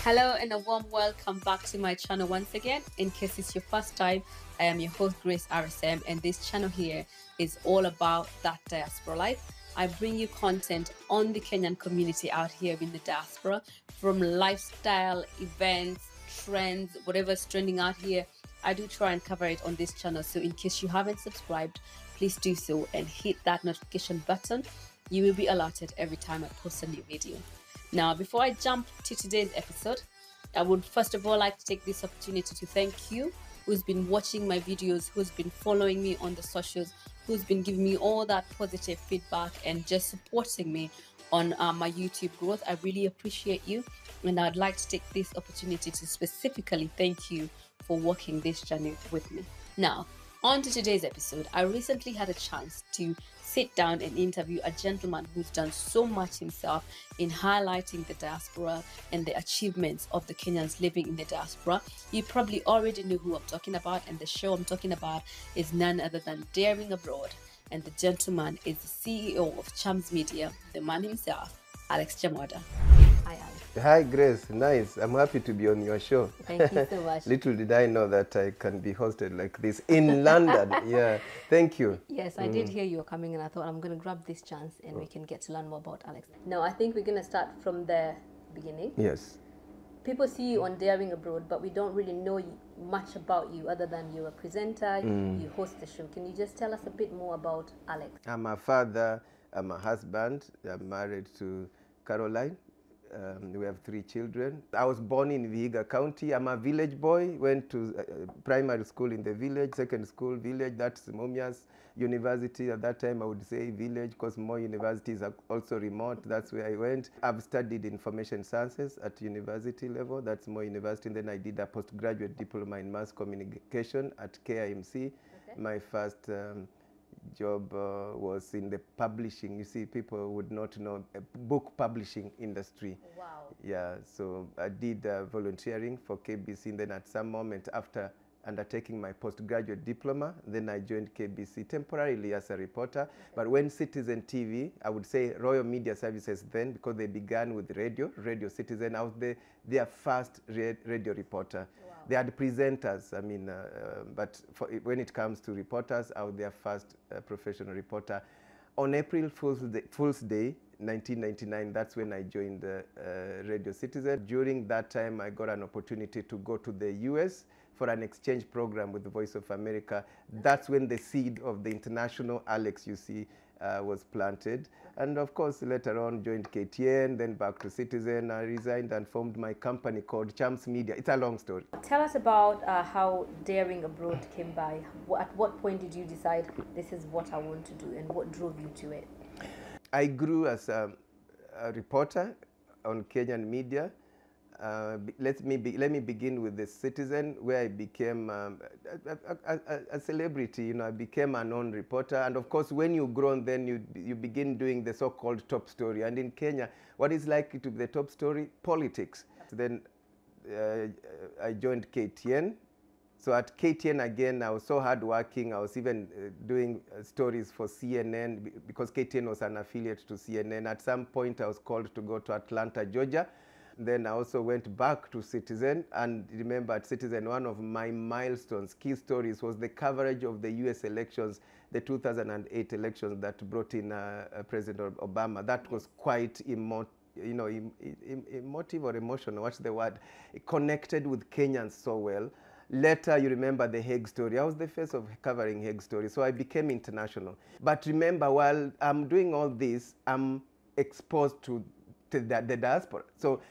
Hello and a warm welcome back to my channel once again. In case it's your first time, I am your host Grace RSM, and this channel here is all about that diaspora life. I bring you content on the Kenyan community out here in the diaspora, from lifestyle, events, trends, whatever's trending out here. I do try and cover it on this channel. So in case you haven't subscribed, please do so and hit that notification button. You will be alerted every time I post a new video. Now, before I jump to today's episode, I would first of all like to take this opportunity to thank you who's been watching my videos, who's been following me on the socials, who's been giving me all that positive feedback and just supporting me on my YouTube growth. I really appreciate you, and I'd like to take this opportunity to specifically thank you for walking this journey with me. Now, on to today's episode. I recently had a chance to sit down and interview a gentleman who's done so much himself in highlighting the diaspora and the achievements of the Kenyans living in the diaspora. You probably already know who I'm talking about, and the show I'm talking about is none other than Daring Abroad. And the gentleman is the CEO of Chams Media, the man himself, Alex Chamwada. Hi, Alex. Hi, Grace. Nice. I'm happy to be on your show. Thank you so much. Little did I know that I can be hosted like this in London. Yeah. Thank you. Yes, I did hear you were coming, and I thought I'm going to grab this chance and we can get to learn more about Alex. Now, I think we're going to start from the beginning. Yes. People see you on Daring Abroad, but we don't really know much about you other than you're a presenter, you host the show. Can you just tell us a bit more about Alex? I'm a father. I'm a husband. I'm married to Caroline. We have 3 children. I was born in Vihiga County. I'm a village boy. Went to primary school in the village, second school village. That's Mumias University. At that time, I would say village because more universities are also remote. That's where I went. I've studied information sciences at university level. That's more university. And then I did a postgraduate diploma in mass communication at KIMC. Okay. My first job was in the publishing. You see, people would not know book publishing industry. Wow. Yeah, so I did volunteering for KBC, and then at some moment after undertaking my postgraduate diploma, then I joined KBC temporarily as a reporter. Okay. But when Citizen TV, I would say Royal Media Services then, because they began with Radio Citizen, I was their first radio reporter. Wow. They had presenters, I mean, but when it comes to reporters, I was their first professional reporter. On April Fool's Day, 1999, that's when I joined Radio Citizen. During that time, I got an opportunity to go to the US for an exchange program with the Voice of America. That's when the seed of the international Alex, you see, was planted. And of course, later on, joined KTN, then back to Citizen. I resigned and formed my company called Chams Media. It's a long story. Tell us about how Daring Abroad came by. At what point did you decide this is what I want to do, and what drove you to it? I grew as a reporter on Kenyan media. Let me begin with the Citizen, where I became a celebrity. You know, I became a known reporter, and of course, when you grow, then you begin doing the so-called top story. And in Kenya, what is likely to be the top story? Politics. Then I joined KTN. So at KTN again, I was so hardworking. I was even doing stories for CNN because KTN was an affiliate to CNN. At some point, I was called to go to Atlanta, Georgia. Then I also went back to Citizen, and remember at Citizen, one of my milestones, key stories, was the coverage of the US elections, the 2008 elections that brought in President Obama. That was quite emotive or emotional, what's the word? It connected with Kenyans so well. Later, you remember the Hague story. I was the face of covering Hague story, so I became international. But remember, while I'm doing all this, I'm exposed to the diaspora. So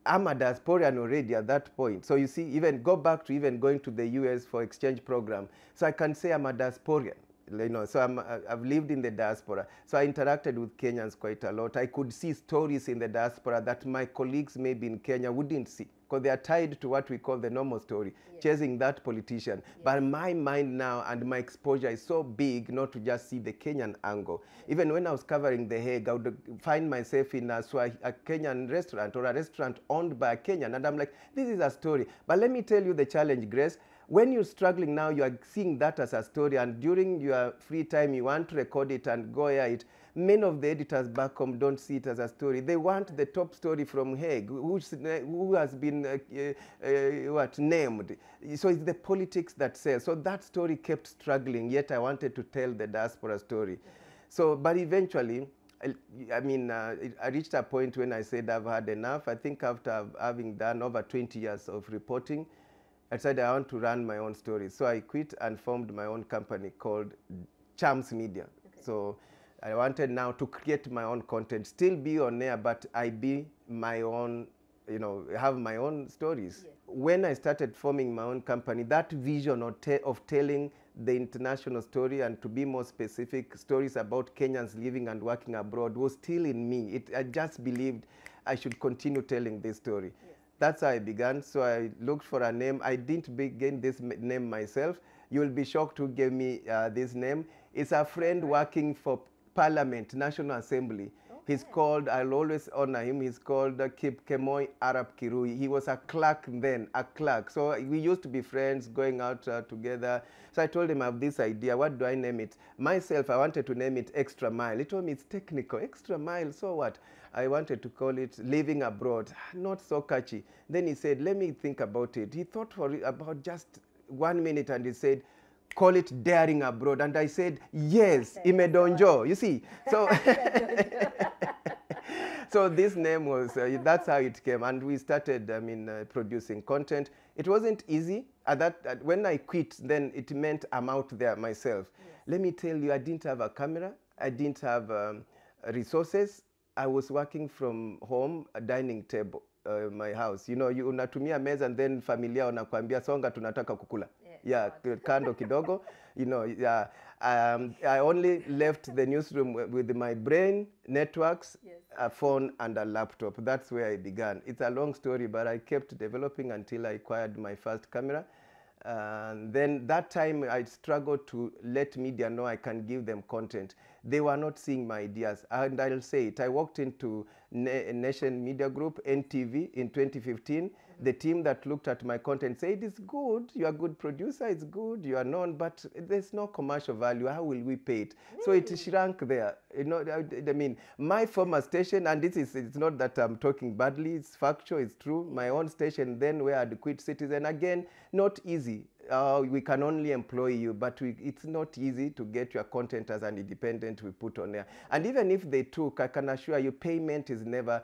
I'm a diasporian already at that point. So you see, even go back to even going to the US for exchange program. So I can say I'm a diasporian. You know, so I've lived in the diaspora. So I interacted with Kenyans quite a lot. I could see stories in the diaspora that my colleagues maybe in Kenya wouldn't see, because they are tied to what we call the normal story, yes, chasing that politician. Yes. But my mind now and my exposure is so big not to just see the Kenyan angle. Even when I was covering The Hague, I would find myself in a Kenyan restaurant or a restaurant owned by a Kenyan, and I'm like, this is a story. But let me tell you the challenge, Grace. When you're struggling now, you are seeing that as a story, and during your free time, you want to record it and go air it. Many of the editors back home don't see it as a story. They want the top story from Hague, who has been named. So it's the politics that sells. So that story kept struggling, yet I wanted to tell the diaspora story. So, but eventually, I reached a point when I said I've had enough. I think after having done over 20 years of reporting, I said I want to run my own story. So I quit and formed my own company called Cham's Media. Okay. So I wanted now to create my own content, still be on air, but I be my own, have my own stories. Yeah. When I started forming my own company, that vision of telling the international story, and to be more specific, stories about Kenyans living and working abroad was still in me. I just believed I should continue telling this story. Yes. That's how I began. So I looked for a name. I didn't begin this name myself. You'll be shocked who gave me this name. It's a friend working for Parliament, National Assembly. Okay. He's called, I'll always honor him, he's called Kip Kemoy Arab Kirui. He was a clerk then, a clerk. So we used to be friends, going out together. So I told him I have this idea, what do I name it? Myself, I wanted to name it Extra Mile. He told me it's technical, Extra Mile, so what? I wanted to call it Living Abroad, not so catchy. Then he said, let me think about it. He thought for about just 1 minute and he said, call it Daring Abroad. And I said, yes, Imedonjo. You see, so so this name was, that's how it came. And we started, producing content. It wasn't easy. When I quit, then it meant I'm out there myself. Yes. Let me tell you, I didn't have a camera. I didn't have resources. I was working from home, a dining table, my house. Unatumia meza and then familia wanakuambia songa tunataka kukula. Yeah, kando kidogo. I only left the newsroom with my brain, networks, yes, a phone, and a laptop. That's where I began. It's a long story, but I kept developing until I acquired my first camera. And then that time I struggled to let media know I can give them content. They were not seeing my ideas. And I'll say it, I walked into Nation Media Group, NTV, in 2015. Mm-hmm. The team that looked at my content said, it's good, you're a good producer, it's good, you are known, but there's no commercial value. How will we pay it? Mm. So it shrank there. My former station, and it's not that I'm talking badly, it's factual, it's true. My own station then where I'd quit Citizen, again, not easy. We can only employ you, but it's not easy to get your content as an independent we put on there. And even if they took, I can assure you, payment is never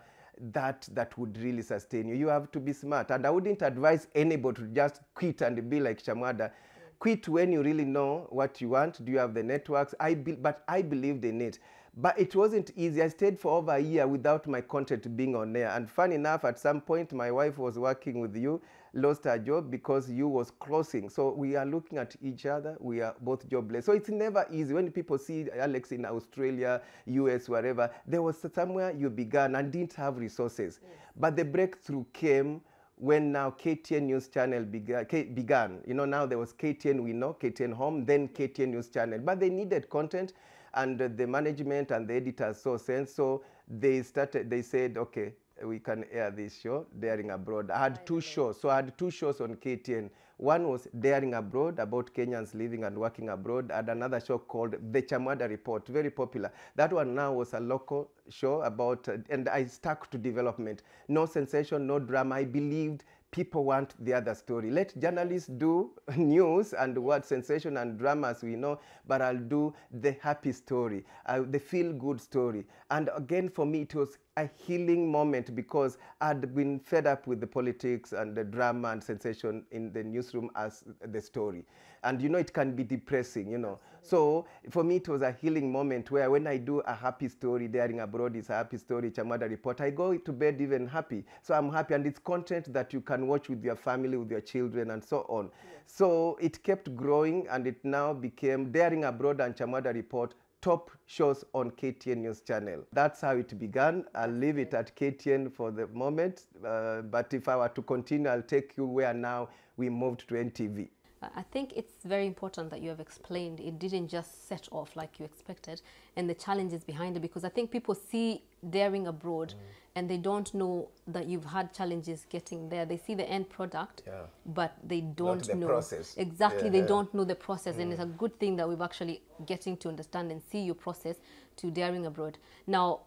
that would really sustain you. You have to be smart. And I wouldn't advise anybody to just quit and be like Chamwada. Quit when you really know what you want. Do you have the networks? But I believed in it. But it wasn't easy. I stayed for over a year without my content being on air. And fun enough, at some point, my wife was working with you, lost her job because you was closing. So we are looking at each other. We are both jobless. So it's never easy. When people see Alex in Australia, US, wherever, there was somewhere you began and didn't have resources. Yes. But the breakthrough came when now KTN News Channel began. Now there was KTN, we know, KTN Home, then KTN News Channel. But they needed content, and the management and the editors saw sense. So they said, okay, we can air this show, Daring Abroad. I had two shows. So I had two shows on KTN. One was Daring Abroad, about Kenyans living and working abroad, and another show called The Chamwada Report, very popular. That one now was a local show about, and I stuck to development. No sensation, no drama. I believed people want the other story. Let journalists do news and what sensation and dramas we know, but I'll do the happy story, the feel-good story. And again, for me, it was a healing moment because I'd been fed up with the politics and the drama and sensation in the newsroom as the story. And it can be depressing, So for me, it was a healing moment where when I do a happy story, Daring Abroad is a happy story, Chamwada Report, I go to bed even happy. So I'm happy, and it's content that you can watch with your family, with your children, and so on. Yes. So it kept growing, and it now became Daring Abroad and Chamwada Report, top shows on KTN News Channel. That's how it began. I'll leave it at KTN for the moment, but if I were to continue, I'll take you where now we moved to NTV. I think it's very important that you have explained it didn't just set off like you expected and the challenges behind it, because I think people see daring abroad and they don't know that you've had challenges getting there. They see the end product, but they don't Not the know process. exactly. They don't know the process, and it's a good thing that we've actually getting to understand and see your process to daring abroad. Now,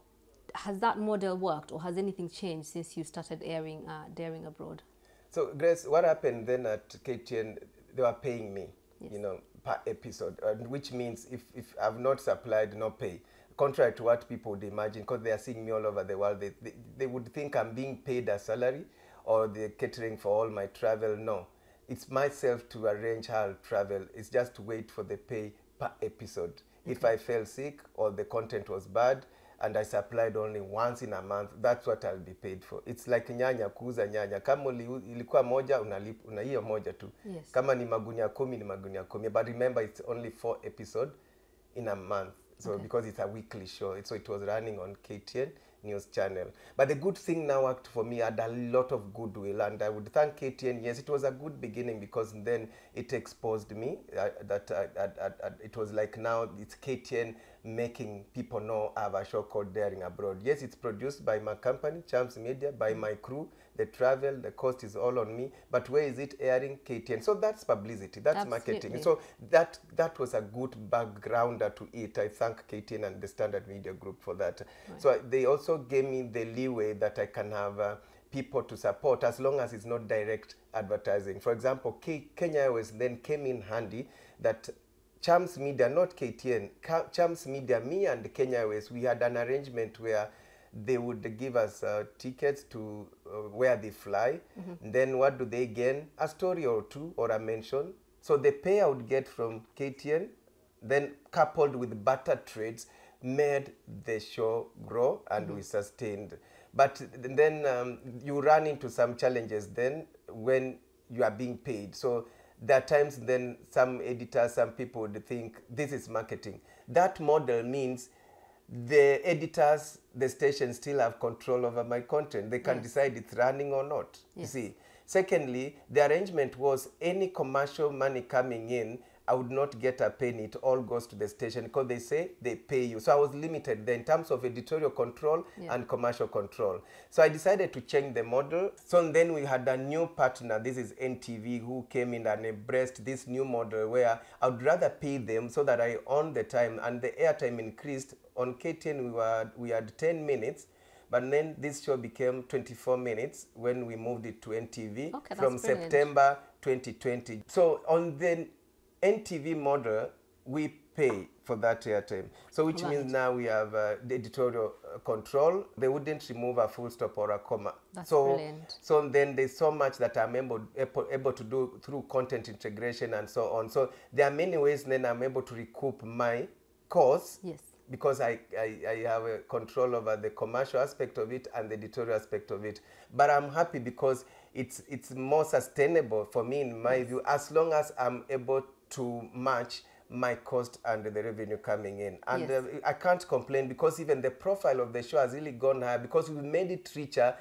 has that model worked, or has anything changed since you started airing daring abroad? So, Grace, what happened then at KTN? They were paying me, you know, per episode, which means if I've not supplied, no pay. Contrary to what people would imagine, because they are seeing me all over the world, they would think I'm being paid a salary or they're catering for all my travel. No, it's myself to arrange how I'll travel. It's just to wait for the pay per episode. Okay. If I fell sick or the content was bad, and I supplied only once in a month, that's what I'll be paid for. It's like nyanya, kuuza nyanya. Kama ilikuwa moja, una hiyo moja tu. Yes. Kama ni magunia 10, ni magunia 10. But remember, it's only 4 episodes in a month. So because it's a weekly show, so it was running on KTN News Channel. But the good thing now worked for me, I had a lot of goodwill, and I would thank KTN. Yes, it was a good beginning because then it exposed me it was like now it's KTN making people know I have a show called Daring Abroad. Yes, it's produced by my company, Champs Media, by my crew. The travel, the cost is all on me. But where is it airing? KTN. So that's publicity, that's marketing. So that was a good backgrounder to it. I thank KTN and the Standard Media Group for that. Right. So they also gave me the leeway that I can have people to support as long as it's not direct advertising. For example, Kenya Airways then came in handy that Champs Media, not KTN, Champs Media, me and Kenya Airways, we had an arrangement where they would give us tickets to where they fly. Then what do they gain? A story or two or a mention. So the pay I would get from KTN, then coupled with barter trades, made the show grow and we sustained. But then you run into some challenges then when you are being paid. So there are times then some editors, some people would think this is marketing. That model means the editors, the station still have control over my content. They can decide it's running or not. You see. Secondly, the arrangement was any commercial money coming in, I would not get a penny. It all goes to the station because they say they pay you. So I was limited there in terms of editorial control and commercial control. So I decided to change the model. So then we had a new partner. This is NTV, who came in and embraced this new model where I would rather pay them so that I own the time, and the airtime increased. On KTN we had 10 minutes. But then this show became 24 minutes when we moved it to NTV from September 2020. So on the NTV model, we pay for that airtime. So which means now we have the editorial control. They wouldn't remove a full stop or a comma. That's brilliant. So then there's so much that I'm able to do through content integration and so on. So there are many ways then I'm able to recoup my costs. Yes. Because I have a control over the commercial aspect of it and the editorial aspect of it. But I'm happy because it's more sustainable for me, in my view, as long as I'm able to match my cost and the revenue coming in. And I can't complain because even the profile of the show has really gone higher because we made it richer.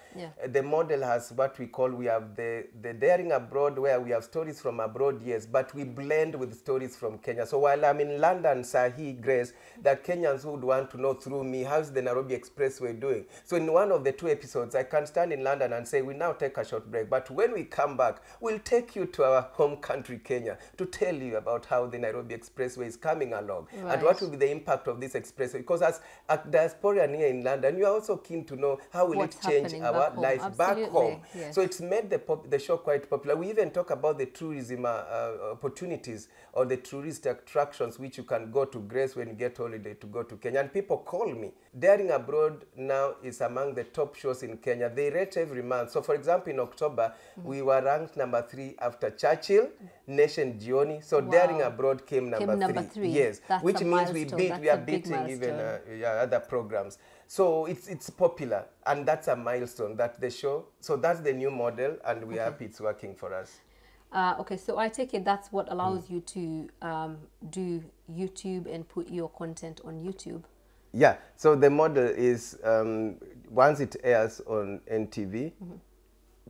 The model has what we have the Daring Abroad, where we have stories from abroad, yes, but we blend with stories from Kenya. So while I'm in London, Sahi, Grace, that Kenyans would want to know through me, how's the Nairobi Expressway doing? So in one of the 2 episodes, I can stand in London and say, we now take a short break, but when we come back, we'll take you to our home country, Kenya, to tell you about how the Nairobi Expressway is coming along and what will be the impact of this expressway. Because as a diasporan here in London, you are also keen to know how will it change our life back home. So it's made the show quite popular. We even talk about the tourism opportunities or the tourist attractions which you can go to, Grace, when you get holiday to go to Kenya. And people call me. Daring Abroad now is among the top shows in Kenya. They rate every month. So for example, in October, we were ranked number 3 after Churchill, Nation Jioni. So Daring Abroad came number 3. Yes, that's which means we are beating even other programs. So it's popular, and that's a milestone, that the show. So that's the new model, and we're happy it's working for us. Okay, so I take it that's what allows you to do YouTube and put your content on YouTube. Yeah, so the model is once it airs on NTV,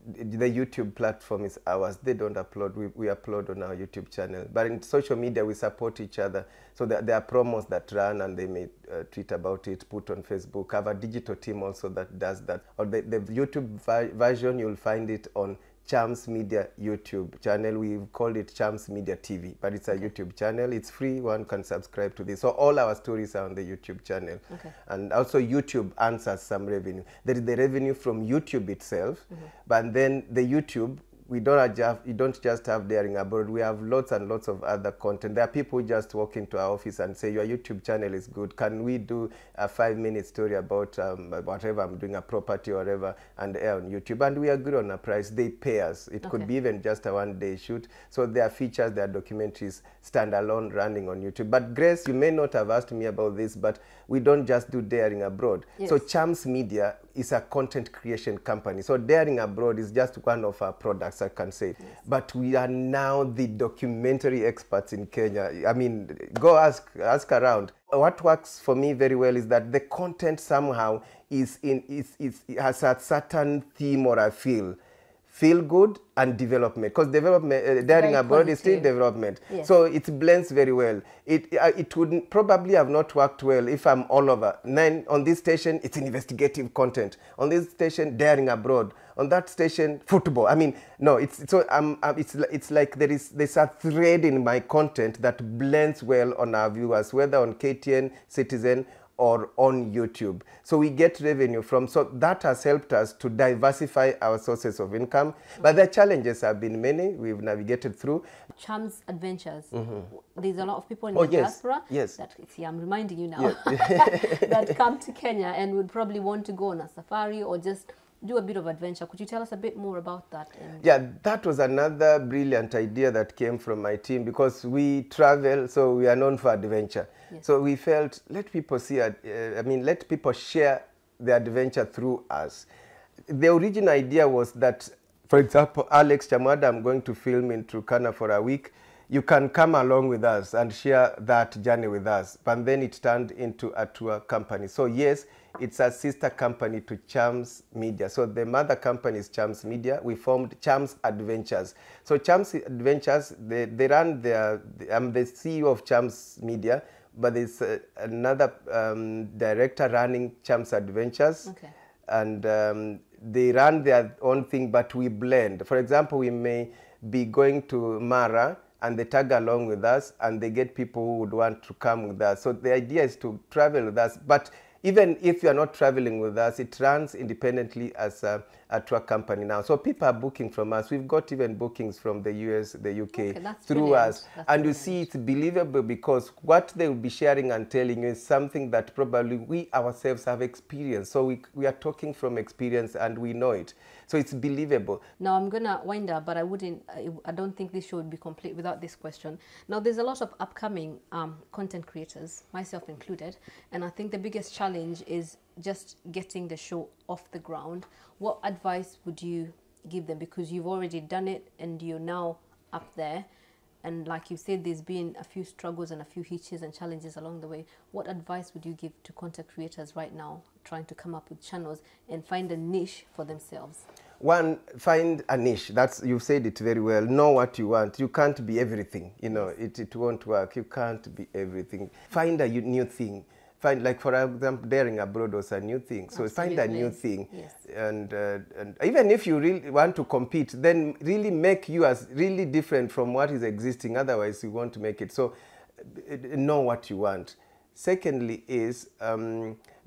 the YouTube platform is ours. They don't upload. We upload on our YouTube channel. But in social media, we support each other. So there are promos that run, and they may tweet about it, put on Facebook. Have a digital team also that does that. Or the YouTube version, you'll find it on Chams Media YouTube channel. We've called it Chams Media TV, but it's a YouTube channel. It's free. One can subscribe to this. So all our stories are on the YouTube channel. And also YouTube earns us some revenue. There is the revenue from YouTube itself, but then the YouTube, you don't just have Daring Abroad. We have lots and lots of other content. There are people who just walk into our office and say, your YouTube channel is good. Can we do a 5-minute story about whatever I'm doing, a property or whatever, and air on YouTube? And we agree on a price. They pay us. It could be even just a one-day shoot. So there are features, there are documentaries, standalone running on YouTube. But Grace, you may not have asked me about this, but we don't just do Daring Abroad. So Chams Media is a content creation company. So Daring Abroad is just one of our products, I can say. But we are now the documentary experts in Kenya. I mean, go ask around. What works for me very well is that the content somehow has a certain theme or a feel good and development, because development, Daring Abroad is still development. So it blends very well. It would probably have not worked well if I'm all over. Then on this station, it's investigative content. On this station, Daring Abroad. On that station, football. I mean, no, it's like there's a thread in my content that blends well on our viewers, whether on KTN, Citizen, or on YouTube. So we get revenue from, so that has helped us to diversify our sources of income. But the challenges have been many. We've navigated through. Chams Adventures. There's a lot of people in the diaspora that, see, I'm reminding you now, that come to Kenya and would probably want to go on a safari or just do a bit of adventure. Could you tell us a bit more about that? Yeah, that was another brilliant idea that came from my team, because we travel, so we are known for adventure. So we felt, let people see, let people share the adventure through us. The original idea was that, for example, Alex Chamwada, I'm going to film in Turkana for a week. You can come along with us and share that journey with us. But then it turned into a tour company. So yes, it's a sister company to Chams Media. So the mother company is Chams Media. We formed Chams Adventures. So Chams Adventures, they run I'm the CEO of Chams Media, but there's another director running Chams Adventures. And they run their own thing, but we blend. For example, we may be going to Mara, and they tag along with us, and they get people who would want to come with us. So the idea is to travel with us. But even if you are not traveling with us, it runs independently as a tour company now. So people are booking from us. We've got even bookings from the US, the UK, through us. And you see, it's believable, because what they will be sharing and telling you is something that probably we ourselves have experienced. So we are talking from experience, and we know it. So it's believable. Now I'm going to wind up, but I don't think this show would be complete without this question. Now there's a lot of upcoming content creators, myself included, and I think the biggest challenge is just getting the show off the ground. What advice would you give them? Because you've already done it and you're now up there. And like you said, there's been a few struggles and a few hitches and challenges along the way. What advice would you give to content creators right now trying to come up with channels and find a niche for themselves? One, find a niche. You've said it very well. Know what you want. You can't be everything. You know, it won't work. You can't be everything. Find a new thing. Like, for example, Daring Abroad was a new thing. So find a new thing. And even if you really want to compete, then really make yours really different from what is existing. Otherwise, you won't make it. So know what you want. Secondly is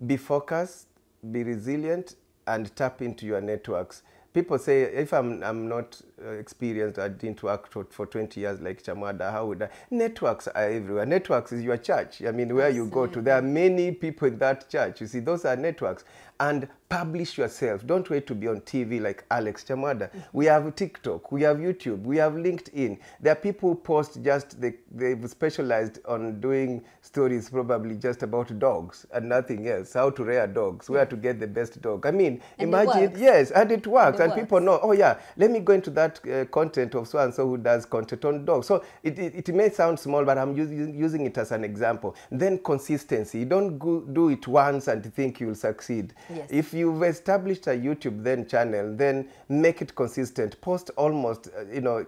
be focused, be resilient, and tap into your networks. People say, if I'm not experienced, I didn't work for 20 years like Chamwada, how would I? Networks are everywhere. Networks is your church. I mean, where you go to, there are many people in that church. You see, those are networks. And publish yourself. Don't wait to be on TV like Alex Chamwada. We have TikTok, we have YouTube, we have LinkedIn. There are people who post they've specialized on doing stories probably just about dogs and nothing else. How to rear dogs, where to get the best dog. I mean, and imagine, yes, and it works. And people know, oh yeah, let me go into that content of so-and-so who does content on dogs. So it may sound small, but I'm using it as an example. Then consistency. You don't do it once and think you'll succeed. Yes. If you've established a YouTube then channel, then make it consistent. Post almost,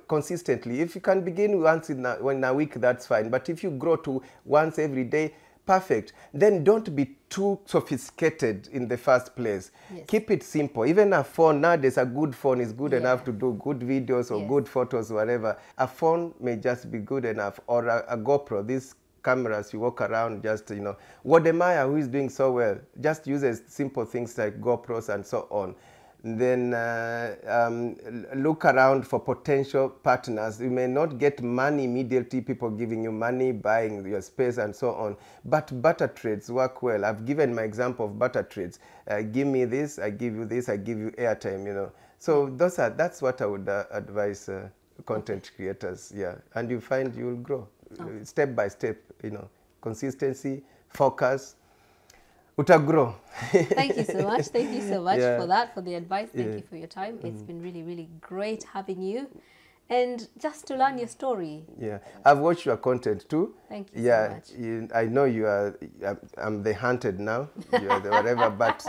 consistently. If you can begin once in a week, that's fine. But if you grow to once every day, perfect. Then don't be too sophisticated in the first place. Yes. Keep it simple. Even a phone nowadays, a good phone is good Yeah. enough to do good videos or Yes. good photos, whatever. A phone may just be good enough, or a GoPro. These cameras you walk around, just Wodemaya, who is doing so well, just uses simple things like GoPros and so on. Then look around for potential partners. You may not get money immediately, people giving you money, buying your space and so on, but barter trades work well. I've given my example of barter trades. Give me this, I give you this, I give you airtime, So that's what I would advise content creators, yeah. And you find you'll grow step by step, consistency, focus, utagrow. Thank you so much. Thank you so much Yeah. for that, for the advice. Thank Yeah. you for your time. It's been really, really great having you. And just to learn your story. Yeah, I've watched your content too. Thank you Yeah, so much. I know you are. I'm the hunted now. You are the whatever, but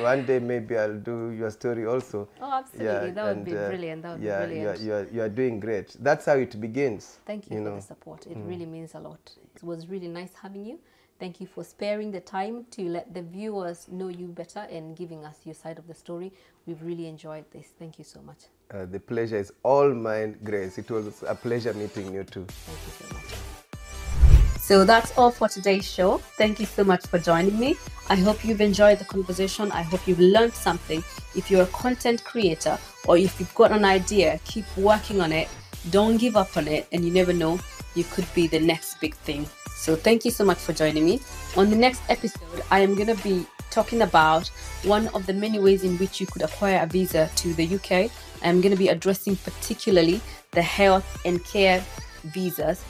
one day maybe I'll do your story also. Oh, absolutely. That would be brilliant. That would be brilliant. You are doing great. That's how it begins. Thank you for the support. It really means a lot. It was really nice having you. Thank you for sparing the time to let the viewers know you better and giving us your side of the story. We've really enjoyed this. Thank you so much. The pleasure is all mine, Grace. It was a pleasure meeting you too. Thank you so much. So that's all for today's show. Thank you so much for joining me. I hope you've enjoyed the conversation. I hope you've learned something. If you're a content creator or if you've got an idea, keep working on it. Don't give up on it. And you never know, you could be the next big thing. So thank you so much for joining me. On the next episode, I am going to be talking about one of the many ways in which you could acquire a visa to the UK. I'm going to be addressing particularly the health and care visas.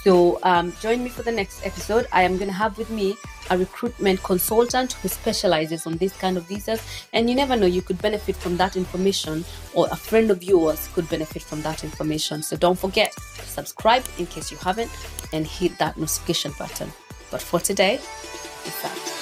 So join me for the next episode. I am going to have with me a recruitment consultant who specializes on this kind of visas. And you never know, you could benefit from that information, or a friend of yours could benefit from that information. So don't forget to subscribe in case you haven't, and hit that notification button. But for today, peace out.